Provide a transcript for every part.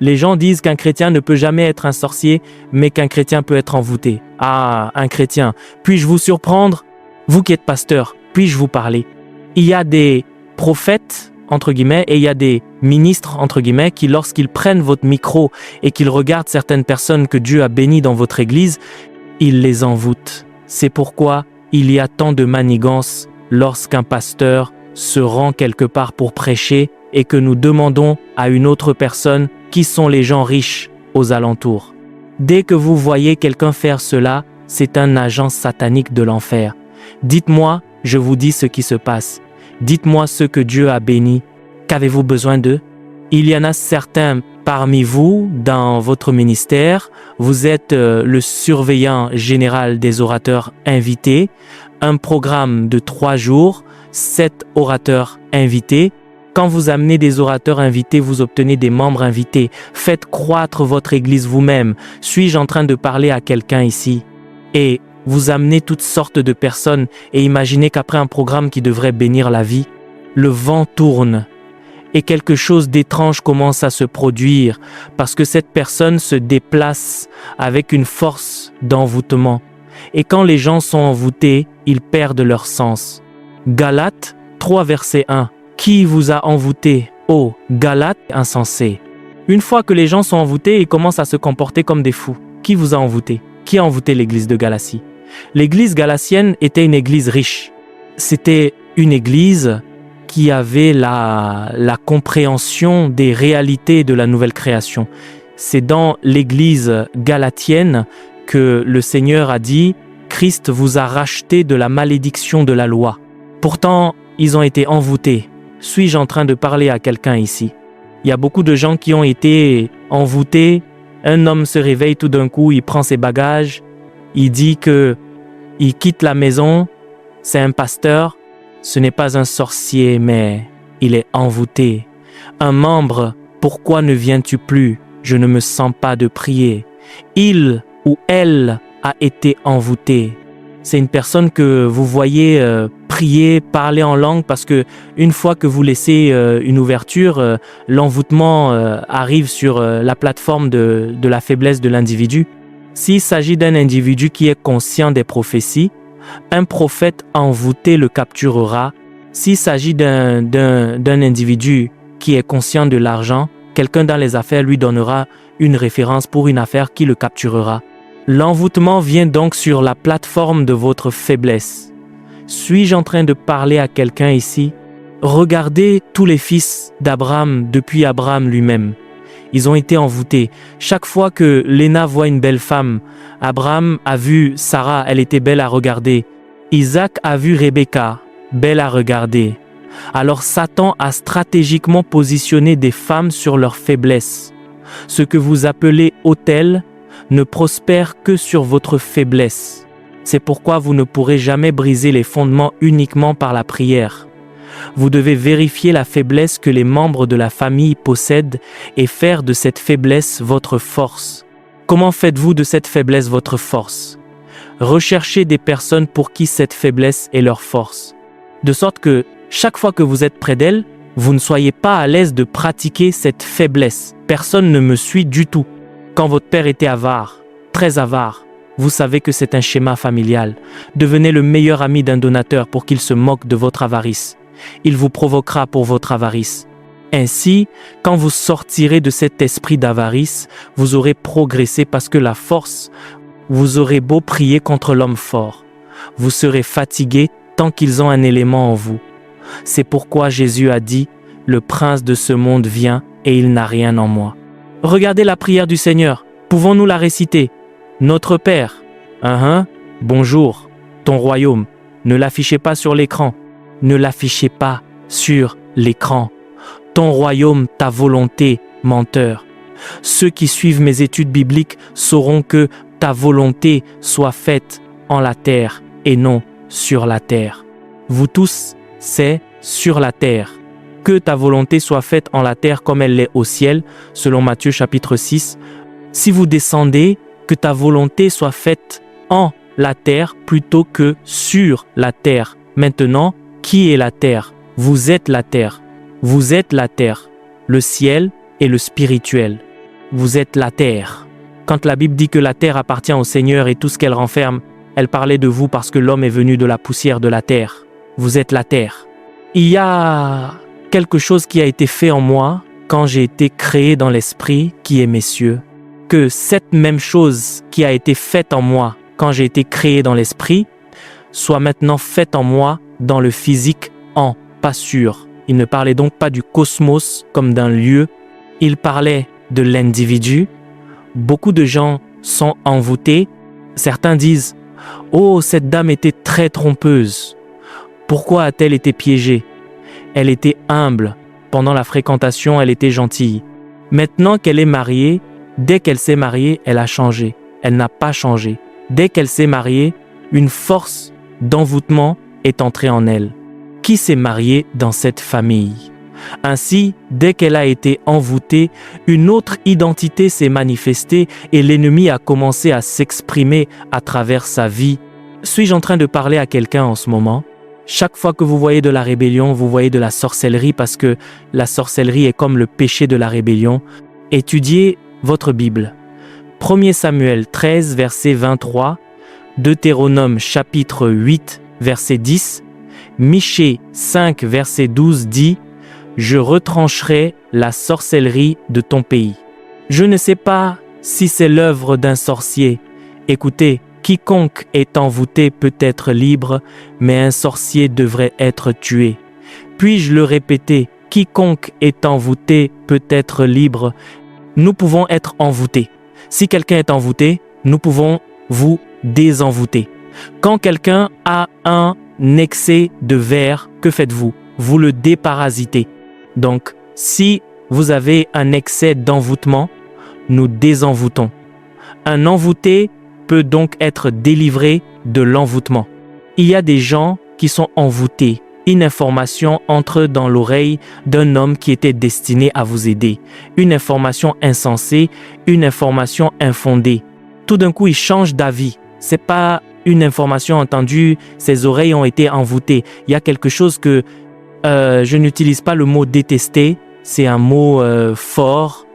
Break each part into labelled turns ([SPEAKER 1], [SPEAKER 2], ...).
[SPEAKER 1] Les gens disent qu'un chrétien ne peut jamais être un sorcier, mais qu'un chrétien peut être envoûté. Ah, un chrétien, puis-je vous surprendre? Vous qui êtes pasteur, puis-je vous parler? Il y a des prophètes, entre guillemets, et il y a des ministres, entre guillemets, qui lorsqu'ils prennent votre micro et qu'ils regardent certaines personnes que Dieu a bénies dans votre église, ils les envoûtent. C'est pourquoi il y a tant de manigances lorsqu'un pasteur se rend quelque part pour prêcher et que nous demandons à une autre personne qui sont les gens riches aux alentours. Dès que vous voyez quelqu'un faire cela, c'est un agent satanique de l'enfer. Dites-moi, je vous dis ce qui se passe. Dites-moi ce que Dieu a béni. Qu'avez-vous besoin d'eux? Il y en a certains parmi vous, dans votre ministère, vous êtes le surveillant général des orateurs invités, un programme de 3 jours, 7 orateurs invités. Quand vous amenez des orateurs invités, vous obtenez des membres invités. Faites croître votre église vous-même. Suis-je en train de parler à quelqu'un ici? Et vous amenez toutes sortes de personnes et imaginez qu'après un programme qui devrait bénir la vie, le vent tourne et quelque chose d'étrange commence à se produire parce que cette personne se déplace avec une force d'envoûtement. Et quand les gens sont envoûtés, ils perdent leur sens. Galates 3 verset 1. Qui vous a envoûté, ô Galates insensés? Une fois que les gens sont envoûtés, ils commencent à se comporter comme des fous. Qui vous a envoûté? Qui a envoûté l'église de Galatie? L'église galatienne était une église riche. C'était une église qui avait la compréhension des réalités de la nouvelle création. C'est dans l'église galatienne que le Seigneur a dit « Christ vous a racheté de la malédiction de la loi ». Pourtant, ils ont été envoûtés. Suis-je en train de parler à quelqu'un ici? Il y a beaucoup de gens qui ont été envoûtés. Un homme se réveille tout d'un coup, il prend ses bagages, il dit que il quitte la maison, c'est un pasteur, ce n'est pas un sorcier, mais il est envoûté. Un membre, pourquoi ne viens-tu plus? Je ne me sens pas de prier. Il ou elle a été envoûté. C'est une personne que vous voyez prier, parler en langue parce que une fois que vous laissez une ouverture, l'envoûtement arrive sur la plateforme de la faiblesse de l'individu. S'il s'agit d'un individu qui est conscient des prophéties, un prophète envoûté le capturera. S'il s'agit d'un individu qui est conscient de l'argent, quelqu'un dans les affaires lui donnera une référence pour une affaire qui le capturera. L'envoûtement vient donc sur la plateforme de votre faiblesse. Suis-je en train de parler à quelqu'un ici? Regardez tous les fils d'Abraham depuis Abraham lui-même. Ils ont été envoûtés. Chaque fois que Léna voit une belle femme, Abraham a vu Sarah, elle était belle à regarder. Isaac a vu Rebecca, belle à regarder. Alors Satan a stratégiquement positionné des femmes sur leur faiblesse. Ce que vous appelez autel ne prospère que sur votre faiblesse. C'est pourquoi vous ne pourrez jamais briser les fondements uniquement par la prière. Vous devez vérifier la faiblesse que les membres de la famille possèdent et faire de cette faiblesse votre force. Comment faites-vous de cette faiblesse votre force? Recherchez des personnes pour qui cette faiblesse est leur force. De sorte que chaque fois que vous êtes près d'elles, vous ne soyez pas à l'aise de pratiquer cette faiblesse. Personne ne me suit du tout. Quand votre père était avare, très avare, vous savez que c'est un schéma familial. Devenez le meilleur ami d'un donateur pour qu'il se moque de votre avarice. Il vous provoquera pour votre avarice. Ainsi, quand vous sortirez de cet esprit d'avarice, vous aurez progressé parce que la force, vous aurez beau prier contre l'homme fort. Vous serez fatigué tant qu'ils ont un élément en vous. C'est pourquoi Jésus a dit, « Le prince de ce monde vient et il n'a rien en moi. » Regardez la prière du Seigneur. Pouvons-nous la réciter? Notre Père, bonjour, ton royaume. Ne l'affichez pas sur l'écran. Ne l'affichez pas sur l'écran. Ton royaume, ta volonté, menteur. Ceux qui suivent mes études bibliques sauront que ta volonté soit faite en la terre et non sur la terre. Vous tous, c'est sur la terre. Que ta volonté soit faite en la terre comme elle l'est au ciel, selon Matthieu chapitre 6. Si vous descendez, que ta volonté soit faite en la terre plutôt que sur la terre. Maintenant, qui est la terre? Vous êtes la terre. Vous êtes la terre, le ciel et le spirituel. vous êtes la terre. Quand la Bible dit que la terre appartient au Seigneur et tout ce qu'elle renferme, elle parlait de vous parce que l'homme est venu de la poussière de la terre. Vous êtes la terre. Il y a quelque chose qui a été fait en moi quand j'ai été créé dans l'esprit qui est mes cieux. Que cette même chose qui a été faite en moi quand j'ai été créé dans l'esprit soit maintenant faite en moi dans le physique en pas sûr. Il ne parlait donc pas du cosmos comme d'un lieu, il parlait de l'individu. Beaucoup de gens sont envoûtés. Certains disent « Oh, cette dame était très trompeuse. Pourquoi a-t-elle été piégée? Elle était humble. Pendant la fréquentation, elle était gentille. Maintenant qu'elle est mariée, dès qu'elle s'est mariée, elle a changé. Elle n'a pas changé. Dès qu'elle s'est mariée, une force d'envoûtement est entrée en elle. Qui s'est marié dans cette famille? Ainsi, dès qu'elle a été envoûtée, une autre identité s'est manifestée et l'ennemi a commencé à s'exprimer à travers sa vie. Suis-je en train de parler à quelqu'un en ce moment? Chaque fois que vous voyez de la rébellion, vous voyez de la sorcellerie parce que la sorcellerie est comme le péché de la rébellion. Étudiez votre Bible. 1 Samuel 13, verset 23, Deutéronome chapitre 8, verset 10, Michée 5, verset 12 dit « Je retrancherai la sorcellerie de ton pays ». Je ne sais pas si c'est l'œuvre d'un sorcier. Écoutez, quiconque est envoûté peut être libre, mais un sorcier devrait être tué. Puis-je le répéter, quiconque est envoûté peut être libre. Nous pouvons être envoûtés. Si quelqu'un est envoûté, nous pouvons vous désenvoûter. Quand quelqu'un a un excès de verre, que faites-vous? Vous le déparasitez. Donc, si vous avez un excès d'envoûtement, nous désenvoûtons. Un envoûté peut donc être délivré de l'envoûtement. Il y a des gens qui sont envoûtés. Une information entre dans l'oreille d'un homme qui était destiné à vous aider. Une information insensée, une information infondée. Tout d'un coup, il change d'avis. C'est pas une information entendue, ses oreilles ont été envoûtées. Il y a quelque chose que je n'utilise pas le mot détester, c'est un mot fort.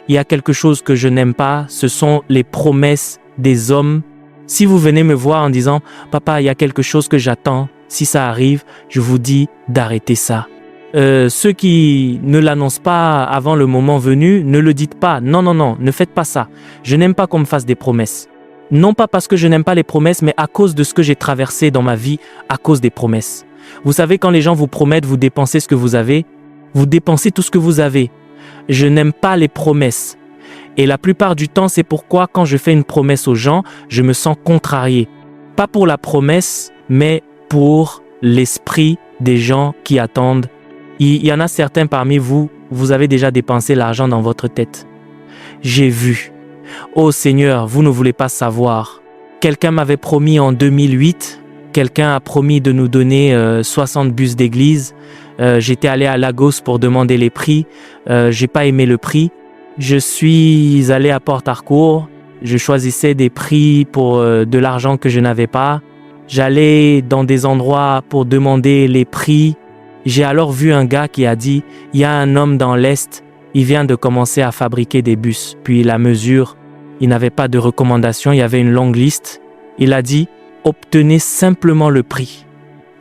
[SPEAKER 1] Il y a quelque chose que je n'aime pas, ce sont les promesses des hommes. Si vous venez me voir en disant « Papa, il y a quelque chose que j'attends », si ça arrive, je vous dis d'arrêter ça. Ceux qui ne l'annoncent pas avant le moment venu, ne le dites pas. Non, non, non, ne faites pas ça. Je n'aime pas qu'on me fasse des promesses. Non pas parce que je n'aime pas les promesses, mais à cause de ce que j'ai traversé dans ma vie, à cause des promesses. Vous savez, quand les gens vous promettent, vous dépensez ce que vous avez, vous dépensez tout ce que vous avez. Je n'aime pas les promesses. Et la plupart du temps, c'est pourquoi quand je fais une promesse aux gens, je me sens contrarié. Pas pour la promesse, mais pour l'esprit des gens qui attendent. Il y en a certains parmi vous, vous avez déjà dépensé l'argent dans votre tête. J'ai vu. Oh Seigneur, vous ne voulez pas savoir. Quelqu'un m'avait promis en 2008, quelqu'un a promis de nous donner 60 bus d'église. J'étais allé à Lagos pour demander les prix. J'ai pas aimé le prix. Je suis allé à Port Harcourt. Je choisissais des prix pour de l'argent que je n'avais pas. J'allais dans des endroits pour demander les prix. J'ai alors vu un gars qui a dit « Il y a un homme dans l'Est, il vient de commencer à fabriquer des bus. » Puis la mesure, il n'avait pas de recommandation, il y avait une longue liste. Il a dit « Obtenez simplement le prix.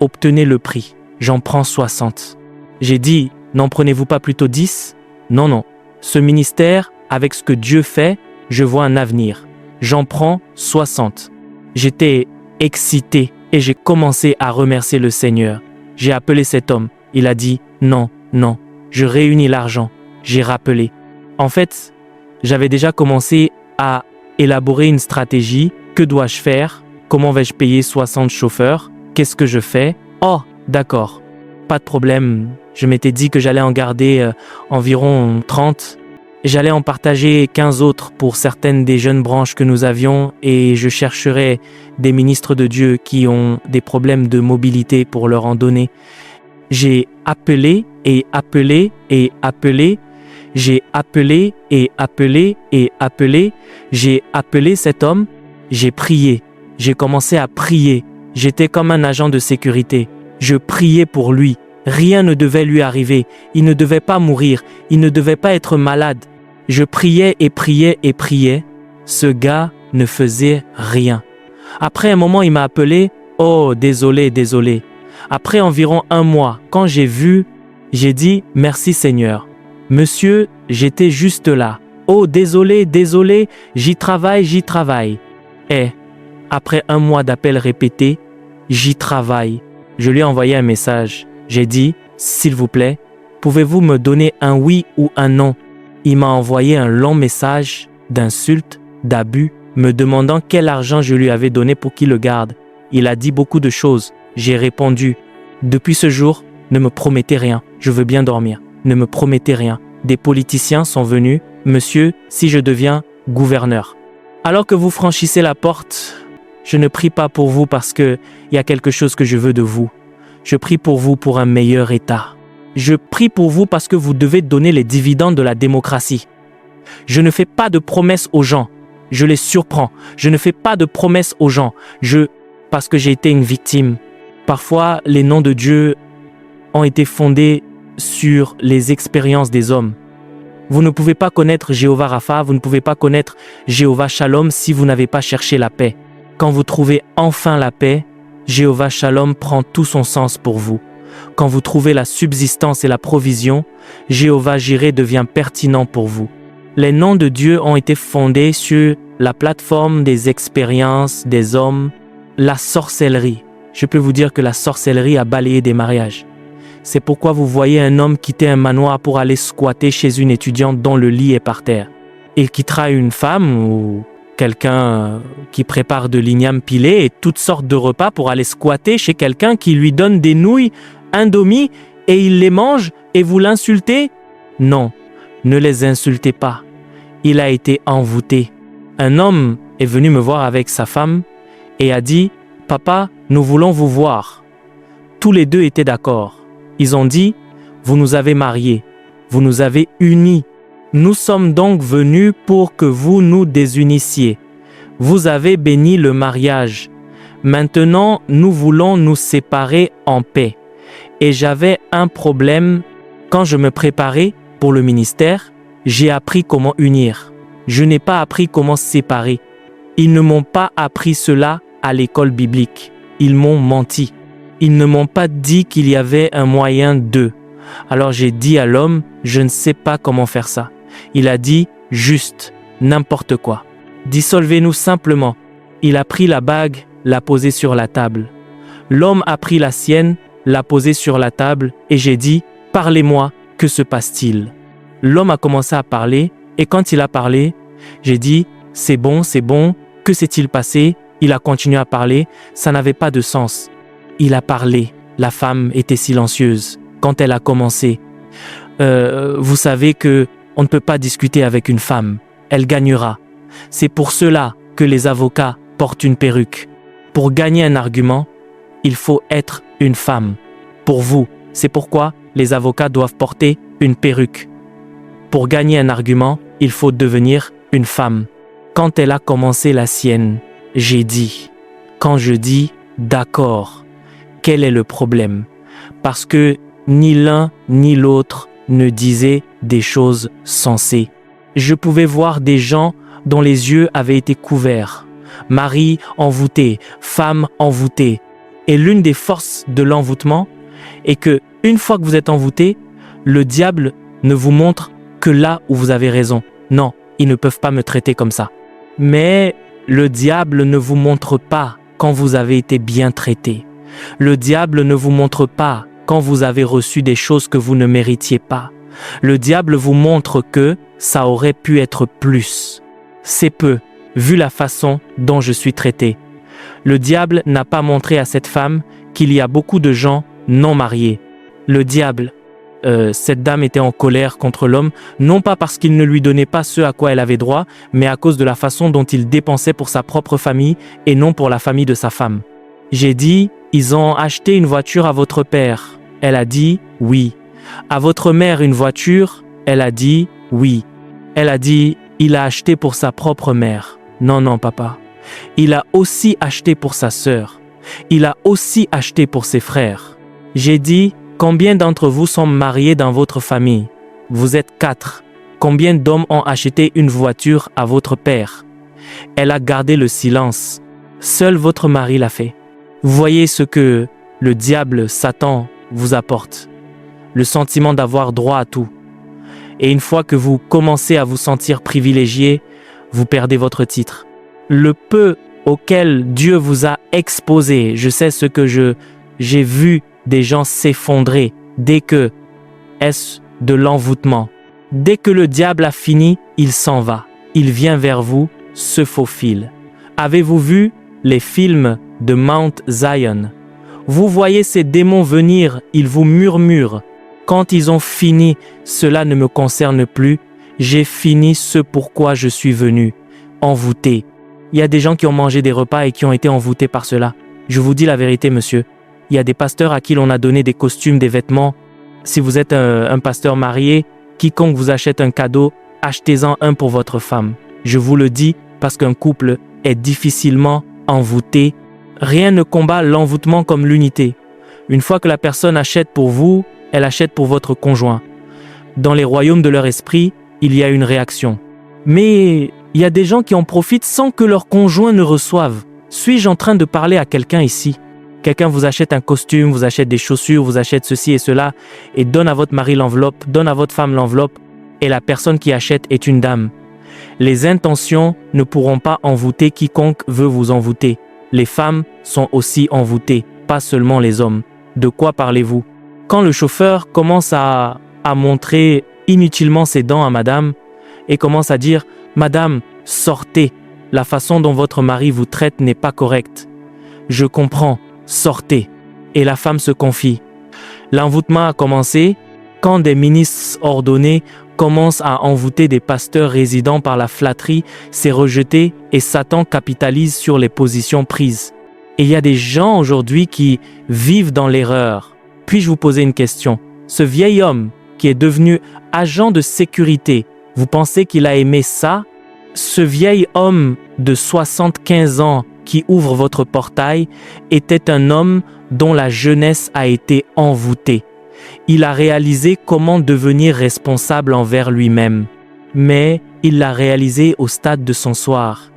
[SPEAKER 1] Obtenez le prix. J'en prends 60. » J'ai dit « N'en prenez-vous pas plutôt 10 ?» Non, non. Ce ministère, avec ce que Dieu fait, je vois un avenir. J'en prends 60. J'étais excité et j'ai commencé à remercier le Seigneur. J'ai appelé cet homme. Il a dit « Non, non. » Je réunis l'argent. J'ai rappelé. En fait, j'avais déjà commencé à élaborer une stratégie. Que dois-je faire? Comment vais-je payer 60 chauffeurs? Qu'est-ce que je fais? Oh, d'accord. Pas de problème. Je m'étais dit que j'allais en garder environ 30. J'allais en partager 15 autres pour certaines des jeunes branches que nous avions et je chercherais des ministres de Dieu qui ont des problèmes de mobilité pour leur en donner. J'ai appelé et appelé et appelé. J'ai appelé et appelé et appelé. J'ai appelé cet homme. J'ai prié. J'ai commencé à prier. J'étais comme un agent de sécurité. Je priais pour lui. Rien ne devait lui arriver. Il ne devait pas mourir. Il ne devait pas être malade. Je priais et priais et priais. Ce gars ne faisait rien. Après un moment, il m'a appelé. Oh, désolé, désolé. Après environ 1 mois, quand j'ai vu, j'ai dit merci Seigneur. Monsieur, j'étais juste là. Oh, désolé, désolé, j'y travaille, j'y travaille. Et après 1 mois d'appels répétés, j'y travaille. Je lui ai envoyé un message. J'ai dit, s'il vous plaît, pouvez-vous me donner un oui ou un non? Il m'a envoyé un long message d'insultes, d'abus, me demandant quel argent je lui avais donné pour qu'il le garde. Il a dit beaucoup de choses. J'ai répondu, depuis ce jour, ne me promettez rien, je veux bien dormir. Ne me promettez rien. Des politiciens sont venus, monsieur, si je deviens gouverneur. Alors que vous franchissez la porte, je ne prie pas pour vous parce qu'il y a quelque chose que je veux de vous. Je prie pour vous pour un meilleur État. Je prie pour vous parce que vous devez donner les dividendes de la démocratie. Je ne fais pas de promesses aux gens. Je les surprends. Je ne fais pas de promesses aux gens. Parce que j'ai été une victime. Parfois, les noms de Dieu ont été fondés sur les expériences des hommes. Vous ne pouvez pas connaître Jéhovah Rapha, vous ne pouvez pas connaître Jéhovah Shalom si vous n'avez pas cherché la paix. Quand vous trouvez enfin la paix, Jéhovah Shalom prend tout son sens pour vous. Quand vous trouvez la subsistance et la provision, Jéhovah Jireh devient pertinent pour vous. Les noms de Dieu ont été fondés sur la plateforme des expériences des hommes, la sorcellerie. Je peux vous dire que la sorcellerie a balayé des mariages. C'est pourquoi vous voyez un homme quitter un manoir pour aller squatter chez une étudiante dont le lit est par terre. Il quittera une femme ou quelqu'un qui prépare de l'igname pilé et toutes sortes de repas pour aller squatter chez quelqu'un qui lui donne des nouilles indomies et il les mange et vous l'insultez? Non, ne les insultez pas. Il a été envoûté. Un homme est venu me voir avec sa femme et a dit « Papa, nous voulons vous voir ». Tous les deux étaient d'accord. Ils ont dit « Vous nous avez mariés, vous nous avez unis. Nous sommes donc venus pour que vous nous désunissiez. Vous avez béni le mariage. Maintenant, nous voulons nous séparer en paix. Et j'avais un problème. Quand je me préparais pour le ministère, j'ai appris comment unir. Je n'ai pas appris comment séparer. Ils ne m'ont pas appris cela à l'école biblique. Ils m'ont menti. Ils ne m'ont pas dit qu'il y avait un moyen d'eux. Alors j'ai dit à l'homme, je ne sais pas comment faire ça. Il a dit, juste, n'importe quoi. Dissolvez-nous simplement. Il a pris la bague, l'a posée sur la table. L'homme a pris la sienne, l'a posée sur la table et j'ai dit, parlez-moi, que se passe-t-il? L'homme a commencé à parler et quand il a parlé, j'ai dit, c'est bon, que s'est-il passé? Il a continué à parler, ça n'avait pas de sens. Il a parlé, la femme était silencieuse. Quand elle a commencé, vous savez que on ne peut pas discuter avec une femme, elle gagnera. C'est pour cela que les avocats portent une perruque. Pour gagner un argument, il faut être une femme. Pour vous, c'est pourquoi les avocats doivent porter une perruque. Pour gagner un argument, il faut devenir une femme. Quand elle a commencé la sienne, j'ai dit. Quand je dis d'accord, quel est le problème? Parce que ni l'un ni l'autre ne disaient des choses sensées. Je pouvais voir des gens dont les yeux avaient été couverts. Mari envoûté, femme envoûtée. Et l'une des forces de l'envoûtement est que, une fois que vous êtes envoûté, le diable ne vous montre que là où vous avez raison. Non, ils ne peuvent pas me traiter comme ça. Mais le diable ne vous montre pas quand vous avez été bien traité. Le diable ne vous montre pas quand vous avez reçu des choses que vous ne méritiez pas. Le diable vous montre que ça aurait pu être plus. C'est peu, vu la façon dont je suis traité. Le diable n'a pas montré à cette femme qu'il y a beaucoup de gens non mariés. Le diable, cette dame était en colère contre l'homme, non pas parce qu'il ne lui donnait pas ce à quoi elle avait droit, mais à cause de la façon dont il dépensait pour sa propre famille et non pour la famille de sa femme. J'ai dit, ils ont acheté une voiture à votre père. Elle a dit, oui. À votre mère une voiture? Elle a dit, oui. Elle a dit, il a acheté pour sa propre mère. Non, non, papa. Il a aussi acheté pour sa sœur. Il a aussi acheté pour ses frères. J'ai dit, combien d'entre vous sont mariés dans votre famille? Vous êtes 4. Combien d'hommes ont acheté une voiture à votre père? Elle a gardé le silence. Seul votre mari l'a fait. Vous voyez ce que le diable, Satan, vous apporte. Le sentiment d'avoir droit à tout. Et une fois que vous commencez à vous sentir privilégié, vous perdez votre titre. Le peu auquel Dieu vous a exposé, je sais ce que j'ai vu des gens s'effondrer dès que est-ce de l'envoûtement. Dès que le diable a fini, il s'en va. Il vient vers vous, se faufile. Avez-vous vu les films de Mount Zion? Vous voyez ces démons venir, ils vous murmurent. Quand ils ont fini, cela ne me concerne plus. J'ai fini ce pourquoi je suis venu. Envoûté. Il y a des gens qui ont mangé des repas et qui ont été envoûtés par cela. Je vous dis la vérité, monsieur. Il y a des pasteurs à qui l'on a donné des costumes, des vêtements. Si vous êtes un pasteur marié, quiconque vous achète un cadeau, achetez-en un pour votre femme. Je vous le dis parce qu'un couple est difficilement envoûté. Rien ne combat l'envoûtement comme l'unité. Une fois que la personne achète pour vous, elle achète pour votre conjoint. Dans les royaumes de leur esprit, il y a une réaction. Mais il y a des gens qui en profitent sans que leur conjoint ne reçoive. Suis-je en train de parler à quelqu'un ici? Quelqu'un vous achète un costume, vous achète des chaussures, vous achète ceci et cela, et donne à votre mari l'enveloppe, donne à votre femme l'enveloppe, et la personne qui achète est une dame. Les intentions ne pourront pas envoûter quiconque veut vous envoûter. Les femmes sont aussi envoûtées, pas seulement les hommes. De quoi parlez-vous? Quand le chauffeur commence à montrer inutilement ses dents à madame, et commence à dire « Madame, sortez, la façon dont votre mari vous traite n'est pas correcte. Je comprends. Sortez. » Et la femme se confie. L'envoûtement a commencé quand des ministres ordonnés commencent à envoûter des pasteurs résidant par la flatterie, c'est rejeté et Satan capitalise sur les positions prises. Et il y a des gens aujourd'hui qui vivent dans l'erreur. Puis-je vous poser une question? Ce vieil homme qui est devenu agent de sécurité, vous pensez qu'il a aimé ça? Ce vieil homme de 75 ans qui ouvre votre portail était un homme dont la jeunesse a été envoûtée. Il a réalisé comment devenir responsable envers lui-même, mais il l'a réalisé au stade de son soir.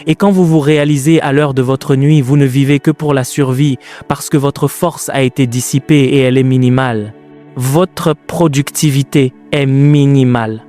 [SPEAKER 1] Et quand vous vous réalisez à l'heure de votre nuit, vous ne vivez que pour la survie parce que votre force a été dissipée et elle est minimale. Votre productivité est minimale.